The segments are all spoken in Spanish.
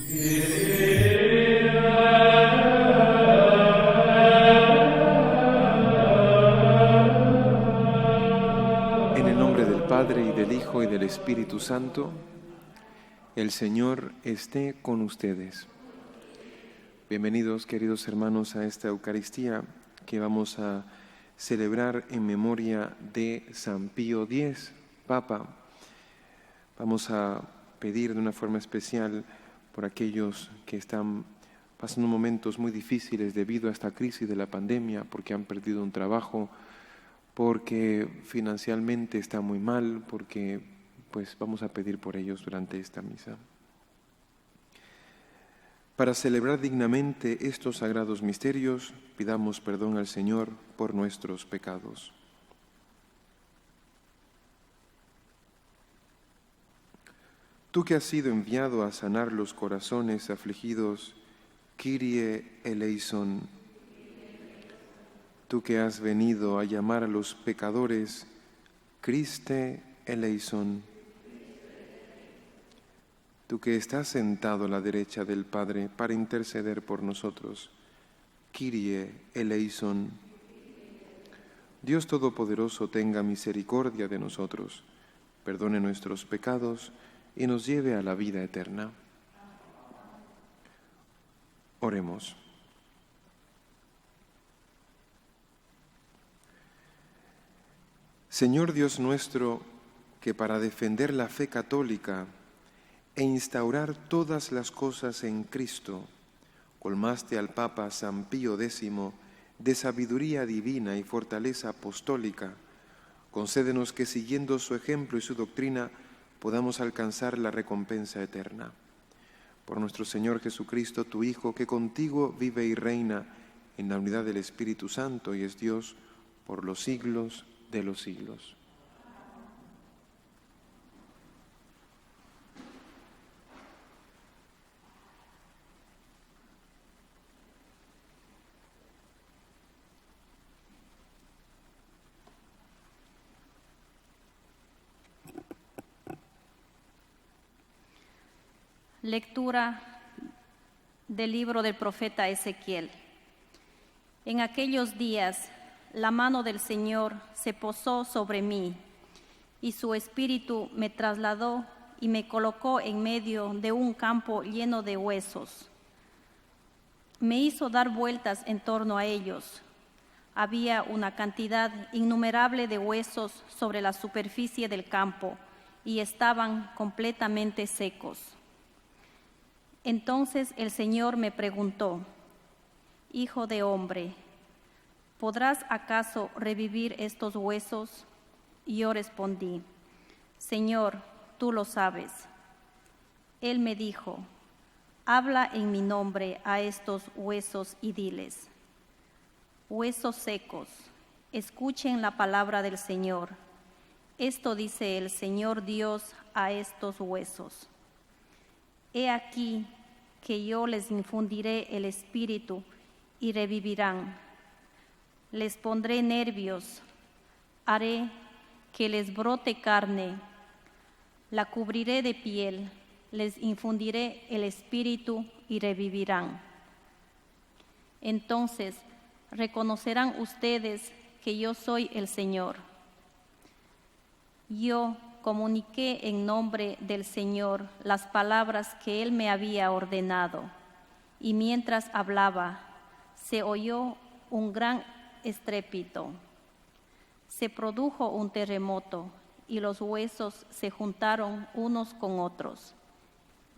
En el nombre del Padre, y del Hijo, y del Espíritu Santo, el Señor esté con ustedes. Bienvenidos, queridos hermanos, a esta Eucaristía que vamos a celebrar en memoria de San Pío X, Papa. Vamos a pedir de una forma especial por aquellos que están pasando momentos muy difíciles debido a esta crisis de la pandemia, porque han perdido un trabajo, porque financieramente está muy mal, porque pues vamos a pedir por ellos durante esta misa. Para celebrar dignamente estos sagrados misterios, pidamos perdón al Señor por nuestros pecados. Tú que has sido enviado a sanar los corazones afligidos, Kyrie eleison. Tú que has venido a llamar a los pecadores, Christe eleison. Tú que estás sentado a la derecha del Padre para interceder por nosotros, Kyrie eleison. Dios Todopoderoso tenga misericordia de nosotros, perdone nuestros pecados y nos lleve a la vida eterna. Oremos. Señor Dios nuestro, que para defender la fe católica e instaurar todas las cosas en Cristo, colmaste al Papa San Pío X de sabiduría divina y fortaleza apostólica, concédenos que siguiendo su ejemplo y su doctrina podamos alcanzar la recompensa eterna. Por nuestro Señor Jesucristo, tu Hijo, que contigo vive y reina en la unidad del Espíritu Santo y es Dios por los siglos de los siglos. Lectura del libro del profeta Ezequiel. En aquellos días, la mano del Señor se posó sobre mí, y su espíritu me trasladó y me colocó en medio de un campo lleno de huesos. Me hizo dar vueltas en torno a ellos. Había una cantidad innumerable de huesos sobre la superficie del campo, y estaban completamente secos. Entonces el Señor me preguntó: Hijo de hombre, ¿podrás acaso revivir estos huesos? Y yo respondí: Señor, tú lo sabes. Él me dijo: habla en mi nombre a estos huesos y diles: huesos secos, escuchen la palabra del Señor. Esto dice el Señor Dios a estos huesos: He aquí que yo les infundiré el espíritu y revivirán. Les pondré nervios, haré que les brote carne, la cubriré de piel, les infundiré el espíritu y revivirán. Entonces reconocerán ustedes que yo soy el Señor. Yo comuniqué en nombre del Señor las palabras que Él me había ordenado, y mientras hablaba, se oyó un gran estrépito. Se produjo un terremoto, y los huesos se juntaron unos con otros,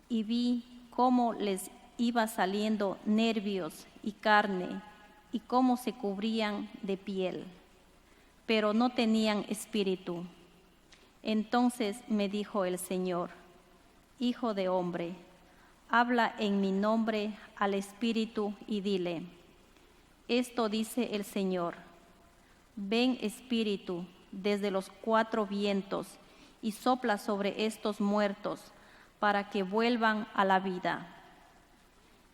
y vi cómo les iba saliendo nervios y carne, y cómo se cubrían de piel, pero no tenían espíritu. Entonces me dijo el Señor: Hijo de hombre, habla en mi nombre al espíritu y dile: esto dice el Señor: ven espíritu desde los 4 vientos y sopla sobre estos muertos para que vuelvan a la vida.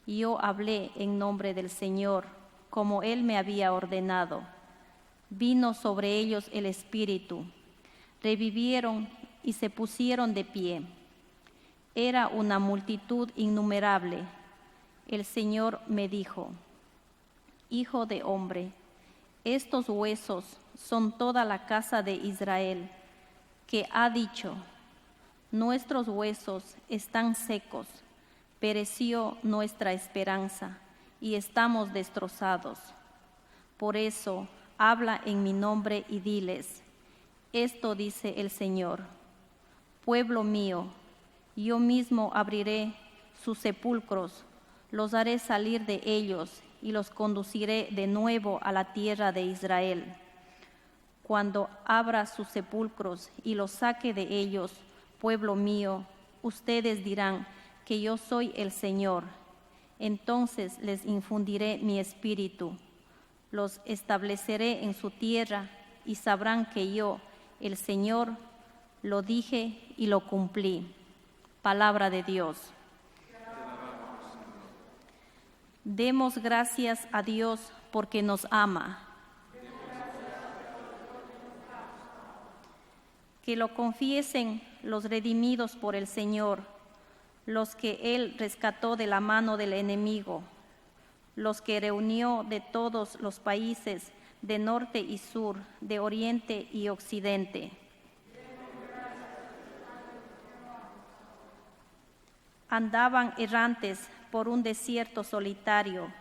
Y yo hablé en nombre del Señor, como Él me había ordenado. Vino sobre ellos el espíritu, revivieron y se pusieron de pie. Era una multitud innumerable. El Señor me dijo: Hijo de hombre, estos huesos son toda la casa de Israel, que ha dicho: nuestros huesos están secos, pereció nuestra esperanza y estamos destrozados. Por eso habla en mi nombre y diles: esto dice el Señor, pueblo mío, yo mismo abriré sus sepulcros, los haré salir de ellos y los conduciré de nuevo a la tierra de Israel. Cuando abra sus sepulcros y los saque de ellos, pueblo mío, ustedes dirán que yo soy el Señor. Entonces les infundiré mi espíritu, los estableceré en su tierra y sabrán que yo, el Señor, lo dije y lo cumplí. Palabra de Dios. Demos gracias a Dios porque nos ama. Que lo confiesen los redimidos por el Señor, los que Él rescató de la mano del enemigo, los que reunió de todos los países, de norte y sur, de oriente y occidente. Andaban errantes por un desierto solitario,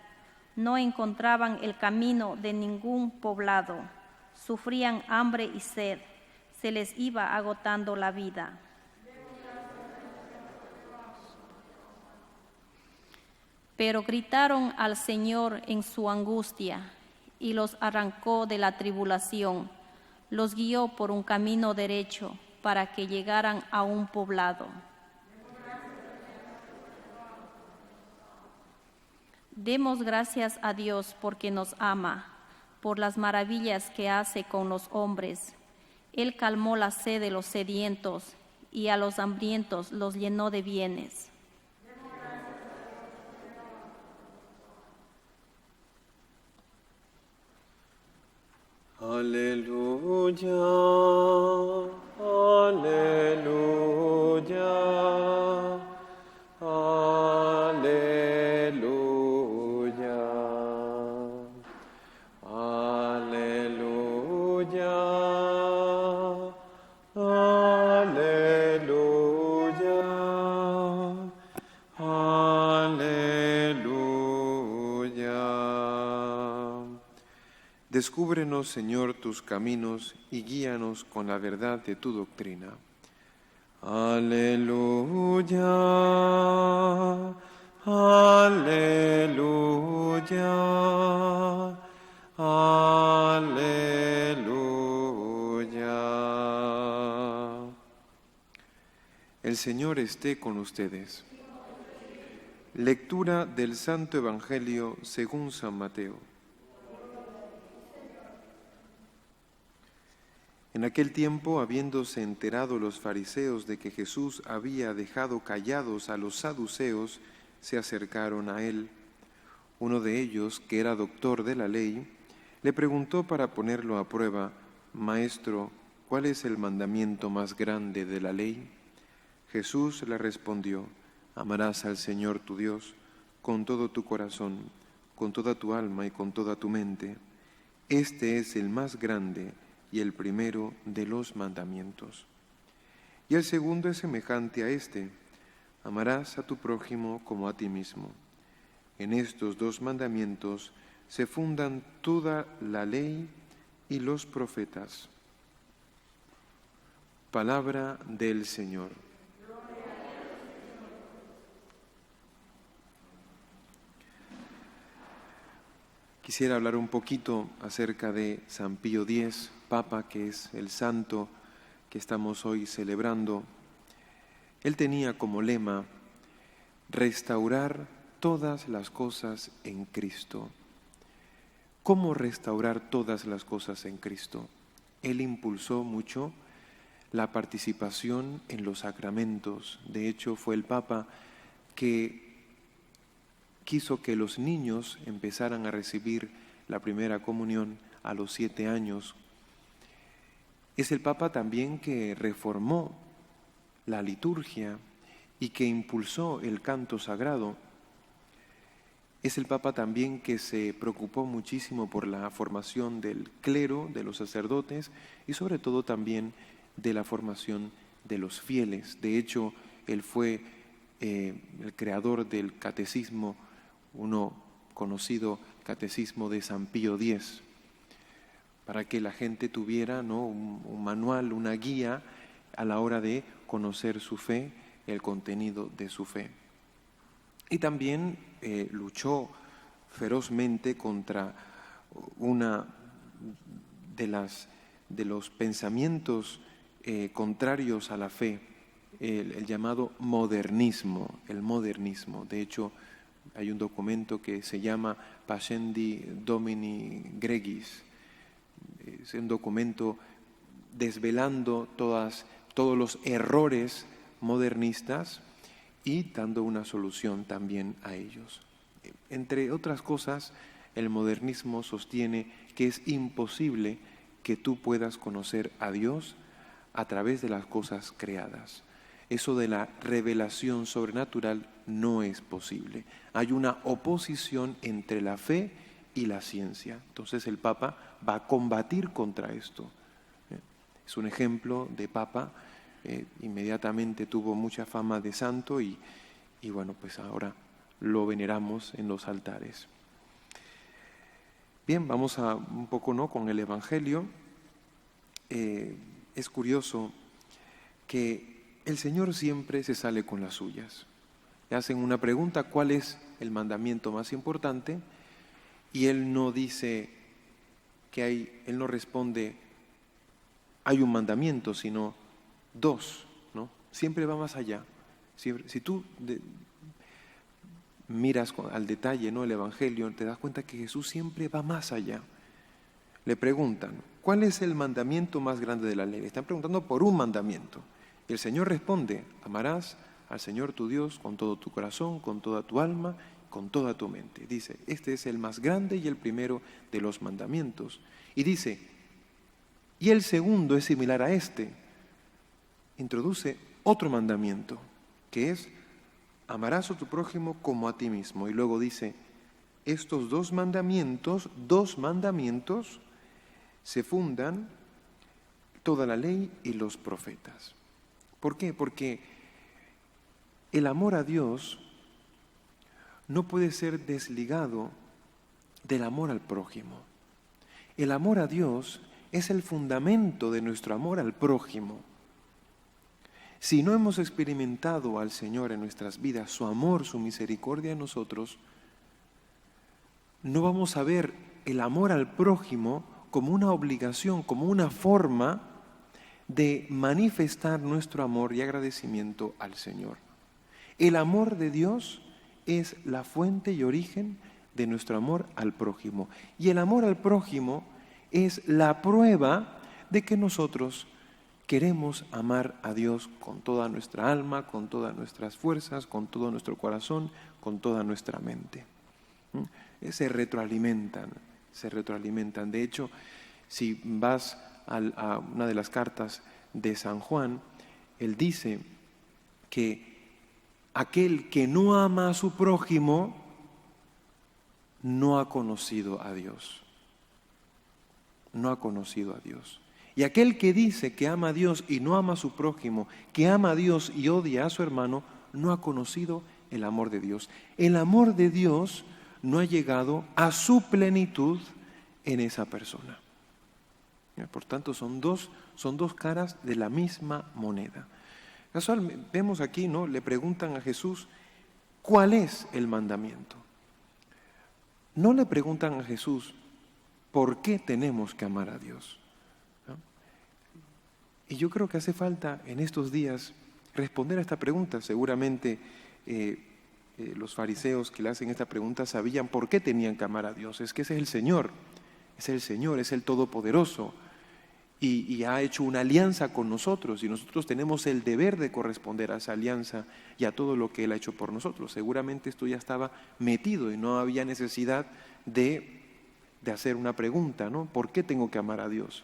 no encontraban el camino de ningún poblado, sufrían hambre y sed, se les iba agotando la vida. Pero gritaron al Señor en su angustia y los arrancó de la tribulación, los guió por un camino derecho para que llegaran a un poblado. Demos gracias a Dios porque nos ama, por las maravillas que hace con los hombres. Él calmó la sed de los sedientos y a los hambrientos los llenó de bienes. Aleluya, aleluya, aleluya, aleluya, aleluya, aleluya. Descúbrenos, Señor, tus caminos y guíanos con la verdad de tu doctrina. Aleluya, aleluya, aleluya. El Señor esté con ustedes. Lectura del Santo Evangelio según San Mateo. En aquel tiempo, habiéndose enterado los fariseos de que Jesús había dejado callados a los saduceos, se acercaron a él. Uno de ellos, que era doctor de la ley, le preguntó para ponerlo a prueba: Maestro, ¿cuál es el mandamiento más grande de la ley? Jesús le respondió: Amarás al Señor tu Dios con todo tu corazón, con toda tu alma y con toda tu mente. Este es el más grande y el primero de los mandamientos. Y el segundo es semejante a este: amarás a tu prójimo como a ti mismo. En estos dos mandamientos se fundan toda la ley y los profetas. Palabra del Señor. Quisiera hablar un poquito acerca de San Pío X, Papa, que es el santo que estamos hoy celebrando. Él tenía como lema: restaurar todas las cosas en Cristo. ¿Cómo restaurar todas las cosas en Cristo? Él impulsó mucho la participación en los sacramentos. De hecho, fue el Papa que quiso que los niños empezaran a recibir la primera comunión a los 7 años. Es el Papa también que reformó la liturgia y que impulsó el canto sagrado, es el Papa también que se preocupó muchísimo por la formación del clero, de los sacerdotes y sobre todo también de la formación de los fieles. De hecho, él fue el creador del catecismo, uno conocido catecismo de San Pío X, para que la gente tuviera, ¿no?, un manual, una guía a la hora de conocer su fe, el contenido de su fe. Y también luchó ferozmente contra una de los pensamientos contrarios a la fe, el llamado modernismo, el modernismo. De hecho, hay un documento que se llama Pascendi Domini Gregis. Es un documento desvelando todos los errores modernistas y dando una solución también a ellos. Entre otras cosas, el modernismo sostiene que es imposible que tú puedas conocer a Dios a través de las cosas creadas. Eso de la revelación sobrenatural no es posible. Hay una oposición entre la fe y la ciencia. Entonces el Papa va a combatir contra esto. Es un ejemplo de Papa. Inmediatamente tuvo mucha fama de santo y bueno, pues ahora lo veneramos en los altares. Bien, vamos a un poco, ¿no?, con el Evangelio. Es curioso que el Señor siempre se sale con las suyas. Le hacen una pregunta: ¿cuál es el mandamiento más importante? Y Él no dice Él no responde, hay un mandamiento, sino dos, ¿no? Siempre va más allá. Si tú miras al detalle, ¿no?, el Evangelio, te das cuenta que Jesús siempre va más allá. Le preguntan, ¿cuál es el mandamiento más grande de la ley? Le están preguntando por un mandamiento. Y el Señor responde, amarás al Señor tu Dios con todo tu corazón, con toda tu alma, con toda tu mente. Dice, este es el más grande y el primero de los mandamientos. Y dice, y el segundo es similar a este. Introduce otro mandamiento, que es, amarás a tu prójimo como a ti mismo. Y luego dice, estos dos mandamientos, se fundan toda la ley y los profetas. ¿Por qué? Porque el amor a Dios no puede ser desligado del amor al prójimo. El amor a Dios es el fundamento de nuestro amor al prójimo. Si no hemos experimentado al Señor en nuestras vidas, su amor, su misericordia en nosotros, no vamos a ver el amor al prójimo como una obligación, como una forma de manifestar nuestro amor y agradecimiento al Señor. El amor de Dios es la fuente y origen de nuestro amor al prójimo. Y el amor al prójimo es la prueba de que nosotros queremos amar a Dios con toda nuestra alma, con todas nuestras fuerzas, con todo nuestro corazón, con toda nuestra mente. Se retroalimentan. De hecho, si vas a una de las cartas de San Juan, él dice que aquel que no ama a su prójimo no ha conocido a Dios. No ha conocido a Dios. Y aquel que dice que ama a Dios y no ama a su prójimo, que ama a Dios y odia a su hermano, no ha conocido el amor de Dios. El amor de Dios no ha llegado a su plenitud en esa persona. Por tanto, son dos caras de la misma moneda. Vemos aquí, ¿no?, le preguntan a Jesús, ¿cuál es el mandamiento? No le preguntan a Jesús, ¿por qué tenemos que amar a Dios? ¿No? Y yo creo que hace falta en estos días responder a esta pregunta. Seguramente los fariseos que le hacen esta pregunta sabían por qué tenían que amar a Dios. Es que ese es el Señor, es el Todopoderoso. Y ha hecho una alianza con nosotros y nosotros tenemos el deber de corresponder a esa alianza y a todo lo que Él ha hecho por nosotros. Seguramente esto ya estaba metido y no había necesidad de hacer una pregunta, ¿no? ¿Por qué tengo que amar a Dios?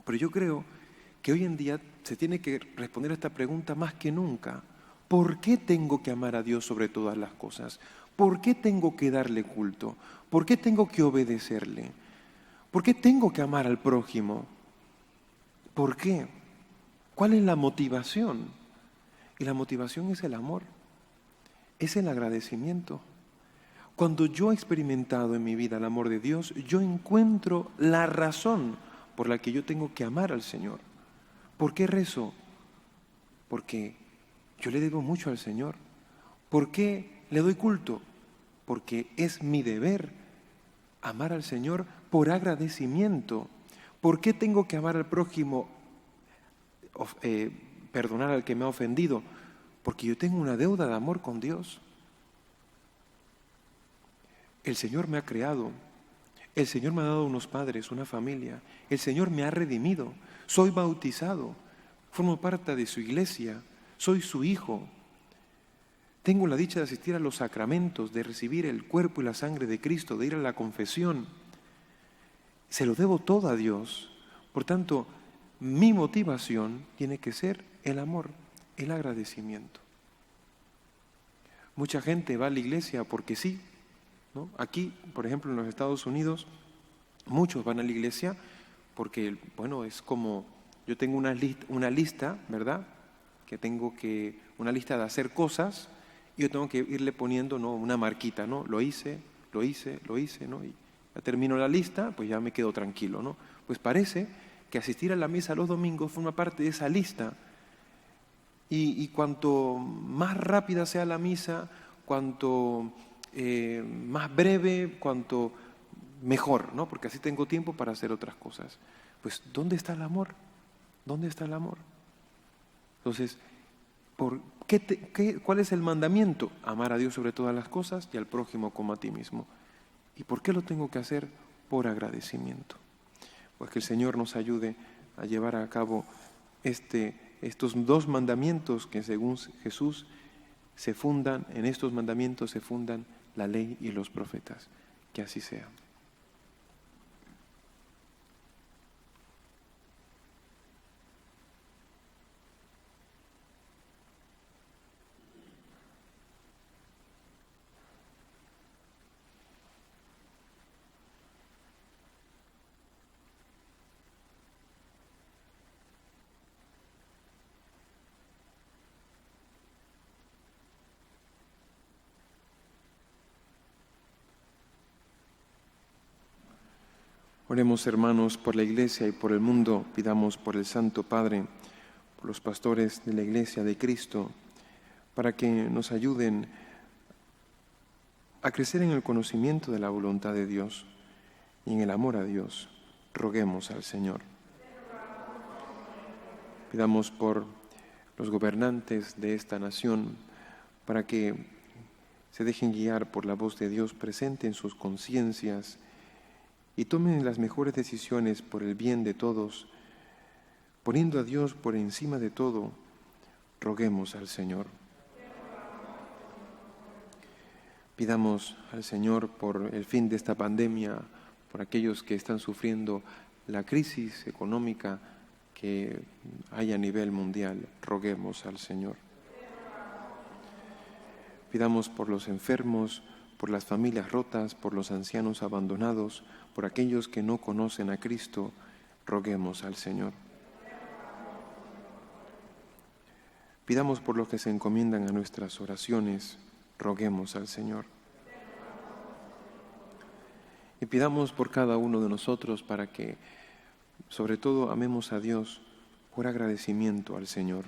Pero yo creo que hoy en día se tiene que responder a esta pregunta más que nunca. ¿Por qué tengo que amar a Dios sobre todas las cosas? ¿Por qué tengo que darle culto? ¿Por qué tengo que obedecerle? ¿Por qué tengo que amar al prójimo? ¿Por qué? ¿Cuál es la motivación? Y la motivación es el amor, es el agradecimiento. Cuando yo he experimentado en mi vida el amor de Dios, yo encuentro la razón por la que yo tengo que amar al Señor. ¿Por qué rezo? Porque yo le debo mucho al Señor. ¿Por qué le doy culto? Porque es mi deber amar al Señor por agradecimiento. ¿Por qué tengo que amar al prójimo, perdonar al que me ha ofendido? Porque yo tengo una deuda de amor con Dios. El Señor me ha creado, el Señor me ha dado unos padres, una familia, el Señor me ha redimido, soy bautizado, formo parte de su iglesia, soy su hijo. Tengo la dicha de asistir a los sacramentos, de recibir el cuerpo y la sangre de Cristo, de ir a la confesión. Se lo debo todo a Dios. Por tanto, mi motivación tiene que ser el amor, el agradecimiento. Mucha gente va a la iglesia porque sí, ¿no? Aquí, por ejemplo, en los Estados Unidos, muchos van a la iglesia porque, bueno, es como, yo tengo una lista, ¿verdad? Una lista de hacer cosas, y yo tengo que irle poniendo, ¿no?, una marquita, ¿no? Lo hice, ¿no? Y ya termino la lista, pues ya me quedo tranquilo, ¿no? Pues parece que asistir a la misa los domingos forma parte de esa lista. Y cuanto más rápida sea la misa, cuanto más breve, cuanto mejor, ¿no? Porque así tengo tiempo para hacer otras cosas. Pues, ¿dónde está el amor? ¿Dónde está el amor? Entonces, ¿cuál es el mandamiento? Amar a Dios sobre todas las cosas y al prójimo como a ti mismo. ¿Y por qué lo tengo que hacer? Por agradecimiento. Pues que el Señor nos ayude a llevar a cabo estos dos mandamientos que según Jesús en estos mandamientos se fundan la ley y los profetas. Que así sea. Oremos, hermanos, por la Iglesia y por el mundo. Pidamos por el Santo Padre, por los pastores de la Iglesia de Cristo, para que nos ayuden a crecer en el conocimiento de la voluntad de Dios y en el amor a Dios. Roguemos al Señor. Pidamos por los gobernantes de esta nación, para que se dejen guiar por la voz de Dios presente en sus conciencias y tomen las mejores decisiones por el bien de todos, poniendo a Dios por encima de todo. Roguemos al Señor. Pidamos al Señor por el fin de esta pandemia, por aquellos que están sufriendo la crisis económica que hay a nivel mundial. Roguemos al Señor. Pidamos por los enfermos, por las familias rotas, por los ancianos abandonados, por aquellos que no conocen a Cristo. Roguemos al Señor. Pidamos por los que se encomiendan a nuestras oraciones. Roguemos al Señor. Y pidamos por cada uno de nosotros para que, sobre todo, amemos a Dios por agradecimiento al Señor,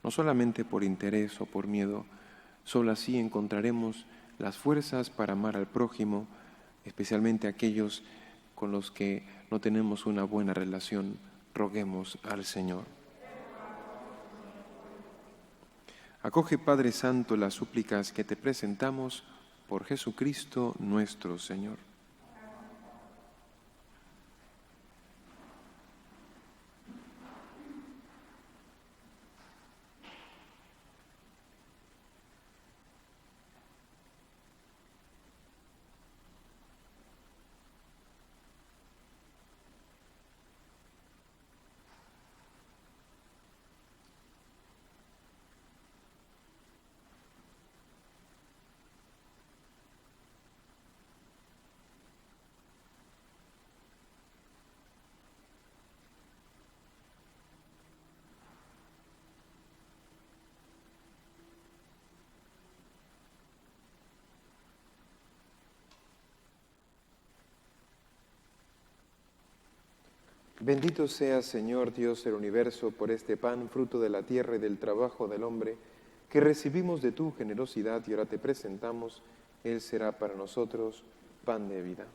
no solamente por interés o por miedo. Solo así encontraremos las fuerzas para amar al prójimo, especialmente aquellos con los que no tenemos una buena relación. Roguemos al Señor. Acoge, Padre Santo, las súplicas que te presentamos por Jesucristo nuestro Señor. Bendito sea, Señor Dios del universo, por este pan, fruto de la tierra y del trabajo del hombre, que recibimos de tu generosidad y ahora te presentamos. Él será para nosotros pan de vida.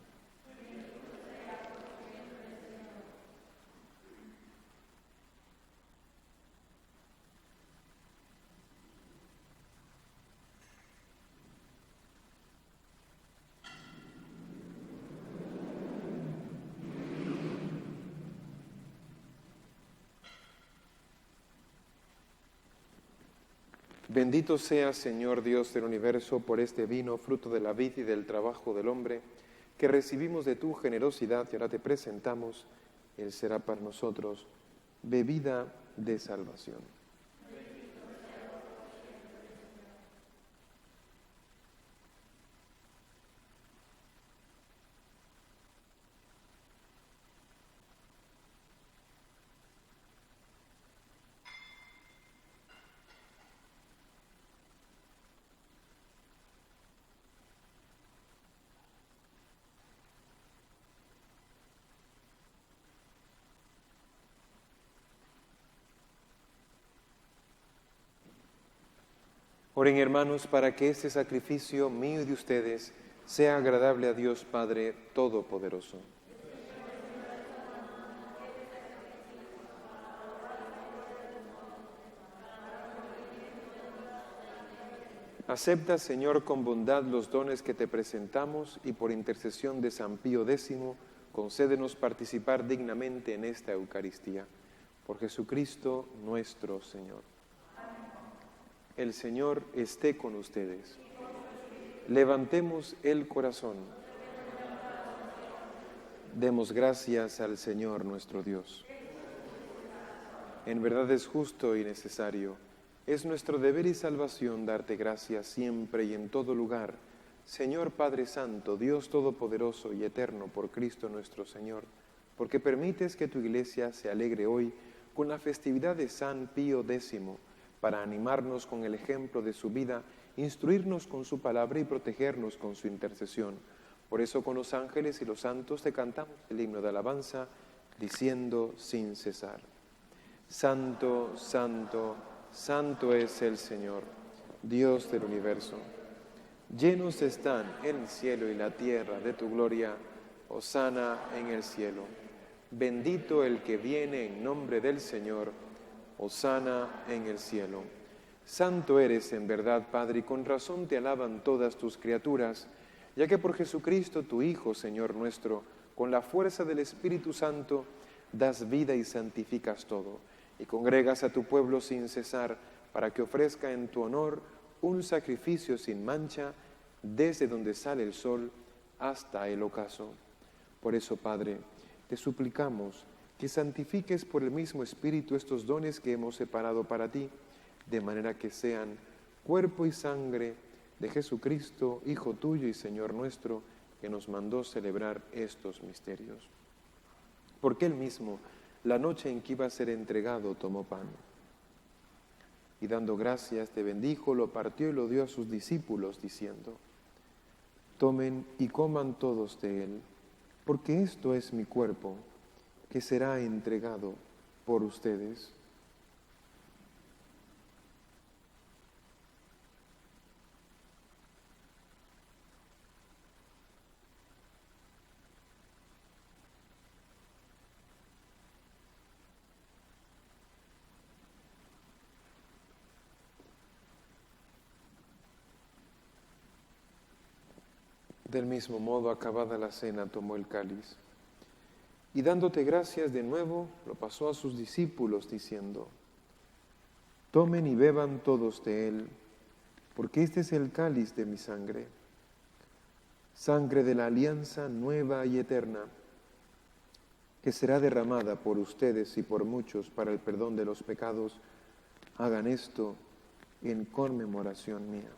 Bendito sea, Señor Dios del universo, por este vino, fruto de la vid y del trabajo del hombre, que recibimos de tu generosidad y ahora te presentamos. Él será para nosotros bebida de salvación. Oren, hermanos, para que este sacrificio mío y de ustedes sea agradable a Dios Padre Todopoderoso. Acepta, Señor, con bondad los dones que te presentamos y por intercesión de San Pío X, concédenos participar dignamente en esta Eucaristía. Por Jesucristo nuestro Señor. El Señor esté con ustedes. Levantemos el corazón. Demos gracias al Señor nuestro Dios. En verdad es justo y necesario. Es nuestro deber y salvación darte gracias siempre y en todo lugar, Señor Padre Santo, Dios Todopoderoso y Eterno, por Cristo nuestro Señor, porque permites que tu Iglesia se alegre hoy con la festividad de San Pío X, para animarnos con el ejemplo de su vida, instruirnos con su palabra y protegernos con su intercesión. Por eso con los ángeles y los santos te cantamos el himno de alabanza, diciendo sin cesar: Santo, Santo, Santo es el Señor, Dios del universo. Llenos están el cielo y la tierra de tu gloria. Hosana en el cielo. Bendito el que viene en nombre del Señor. Hosana en el cielo. Santo eres en verdad, Padre, y con razón te alaban todas tus criaturas, ya que por Jesucristo, tu Hijo, Señor nuestro, con la fuerza del Espíritu Santo, das vida y santificas todo, y congregas a tu pueblo sin cesar, para que ofrezca en tu honor un sacrificio sin mancha, desde donde sale el sol hasta el ocaso. Por eso, Padre, te suplicamos que santifiques por el mismo Espíritu estos dones que hemos separado para ti, de manera que sean cuerpo y sangre de Jesucristo, Hijo tuyo y Señor nuestro, que nos mandó celebrar estos misterios. Porque Él mismo, la noche en que iba a ser entregado, tomó pan, y dando gracias te bendijo, lo partió y lo dio a sus discípulos, diciendo: Tomen y coman todos de él, porque esto es mi cuerpo, que será entregado por ustedes. Del mismo modo, acabada la cena, tomó el cáliz, y dándote gracias de nuevo, lo pasó a sus discípulos, diciendo: Tomen y beban todos de él, porque este es el cáliz de mi sangre, sangre de la alianza nueva y eterna, que será derramada por ustedes y por muchos para el perdón de los pecados. Hagan esto en conmemoración mía.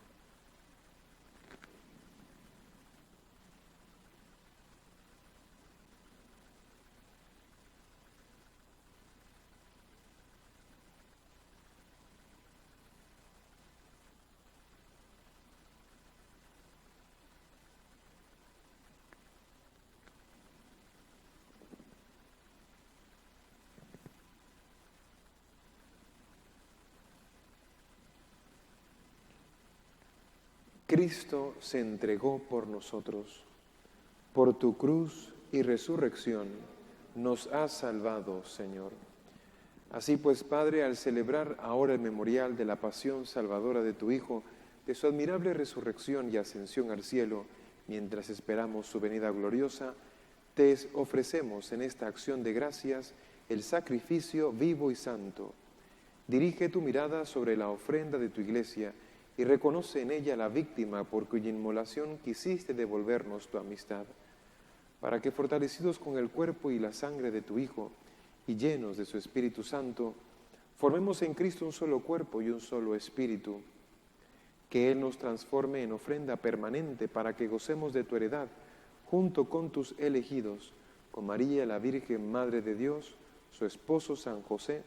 Cristo se entregó por nosotros. Por tu cruz y resurrección nos has salvado, Señor. Así pues, Padre, al celebrar ahora el memorial de la pasión salvadora de tu Hijo, de su admirable resurrección y ascensión al cielo, mientras esperamos su venida gloriosa, te ofrecemos en esta acción de gracias el sacrificio vivo y santo. Dirige tu mirada sobre la ofrenda de tu Iglesia y reconoce en ella la víctima por cuya inmolación quisiste devolvernos tu amistad, para que fortalecidos con el cuerpo y la sangre de tu Hijo y llenos de su Espíritu Santo, formemos en Cristo un solo cuerpo y un solo espíritu. Que Él nos transforme en ofrenda permanente para que gocemos de tu heredad, junto con tus elegidos, con María, la Virgen Madre de Dios, su esposo San José,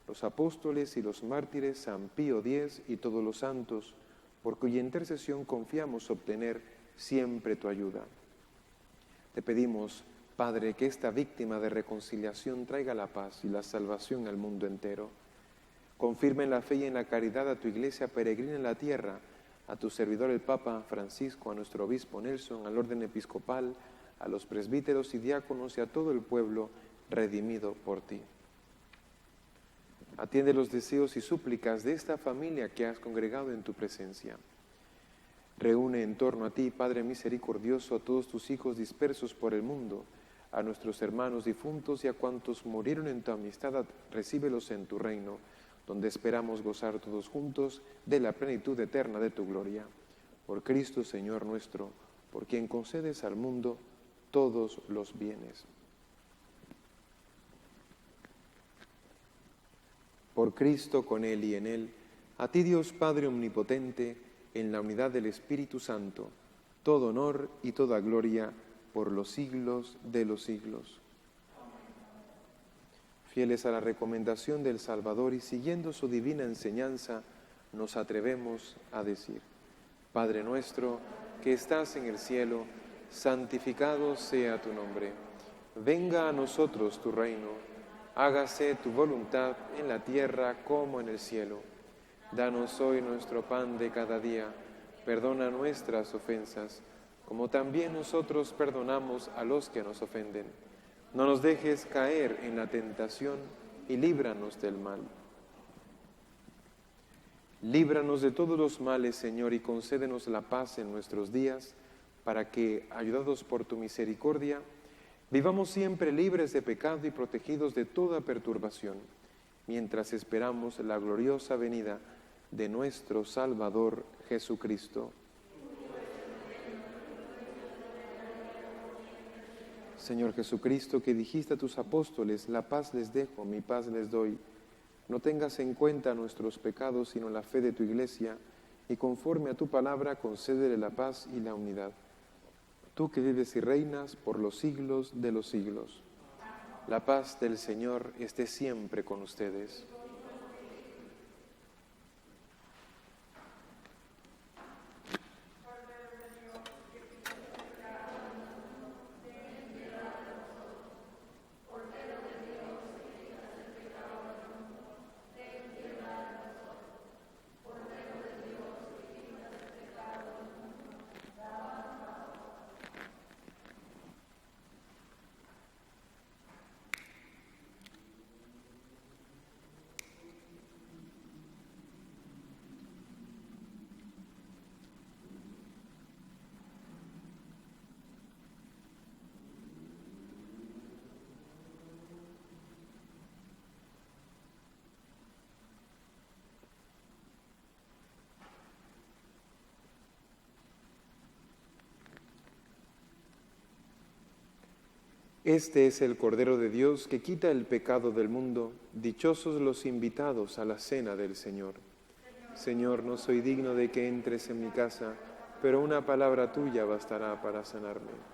los apóstoles y los mártires, San Pío X y todos los santos, por cuya intercesión confiamos obtener siempre tu ayuda. Te pedimos, Padre, que esta víctima de reconciliación traiga la paz y la salvación al mundo entero. Confirma en la fe y en la caridad a tu Iglesia peregrina en la tierra, a tu servidor el Papa Francisco, a nuestro obispo Nelson, al orden episcopal, a los presbíteros y diáconos y a todo el pueblo redimido por ti. Atiende los deseos y súplicas de esta familia que has congregado en tu presencia. Reúne en torno a ti, Padre misericordioso, a todos tus hijos dispersos por el mundo, a nuestros hermanos difuntos y a cuantos murieron en tu amistad, recíbelos en tu reino, donde esperamos gozar todos juntos de la plenitud eterna de tu gloria. Por Cristo, Señor nuestro, por quien concedes al mundo todos los bienes. Por Cristo, con Él y en Él, a ti Dios Padre Omnipotente, en la unidad del Espíritu Santo, todo honor y toda gloria por los siglos de los siglos. Fieles a la recomendación del Salvador y siguiendo su divina enseñanza, nos atrevemos a decir: Padre nuestro, que estás en el cielo, santificado sea tu nombre. Venga a nosotros tu reino. Hágase tu voluntad en la tierra como en el cielo. Danos hoy nuestro pan de cada día. Perdona nuestras ofensas, como también nosotros perdonamos a los que nos ofenden. No nos dejes caer en la tentación y líbranos del mal. Líbranos de todos los males, Señor, y concédenos la paz en nuestros días, para que, ayudados por tu misericordia, vivamos siempre libres de pecado y protegidos de toda perturbación, mientras esperamos la gloriosa venida de nuestro Salvador Jesucristo. Señor Jesucristo, que dijiste a tus apóstoles: la paz les dejo, mi paz les doy. No tengas en cuenta nuestros pecados, sino la fe de tu Iglesia, y conforme a tu palabra concédele la paz y la unidad. Tú que vives y reinas por los siglos de los siglos. La paz del Señor esté siempre con ustedes. Este es el Cordero de Dios que quita el pecado del mundo. Dichosos los invitados a la cena del Señor. Señor, no soy digno de que entres en mi casa, pero una palabra tuya bastará para sanarme.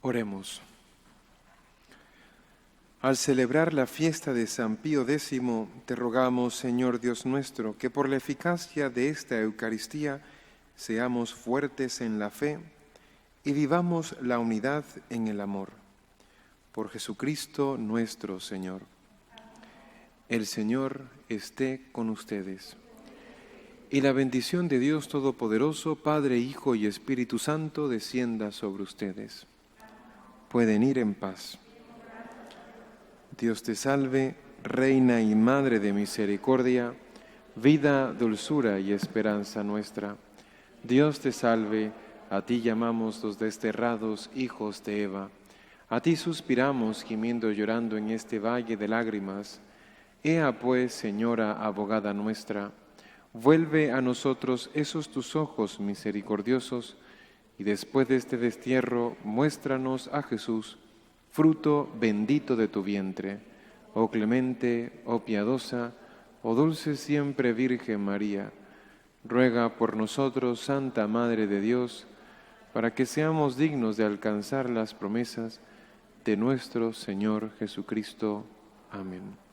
Oremos. Al celebrar la fiesta de San Pío X, te rogamos, Señor Dios nuestro, que por la eficacia de esta Eucaristía seamos fuertes en la fe y vivamos la unidad en el amor. Por Jesucristo nuestro Señor. El Señor esté con ustedes. Y la bendición de Dios Todopoderoso, Padre, Hijo y Espíritu Santo, descienda sobre ustedes. Pueden ir en paz. Dios te salve, Reina y Madre de misericordia, vida, dulzura y esperanza nuestra. Dios te salve, a ti llamamos los desterrados hijos de Eva. A ti suspiramos, gimiendo y llorando en este valle de lágrimas. Ea pues, Señora abogada nuestra, vuelve a nosotros esos tus ojos misericordiosos, y después de este destierro, muéstranos a Jesús, fruto bendito de tu vientre. Oh clemente, oh piadosa, oh dulce siempre Virgen María, ruega por nosotros, Santa Madre de Dios, para que seamos dignos de alcanzar las promesas de nuestro Señor Jesucristo. Amén.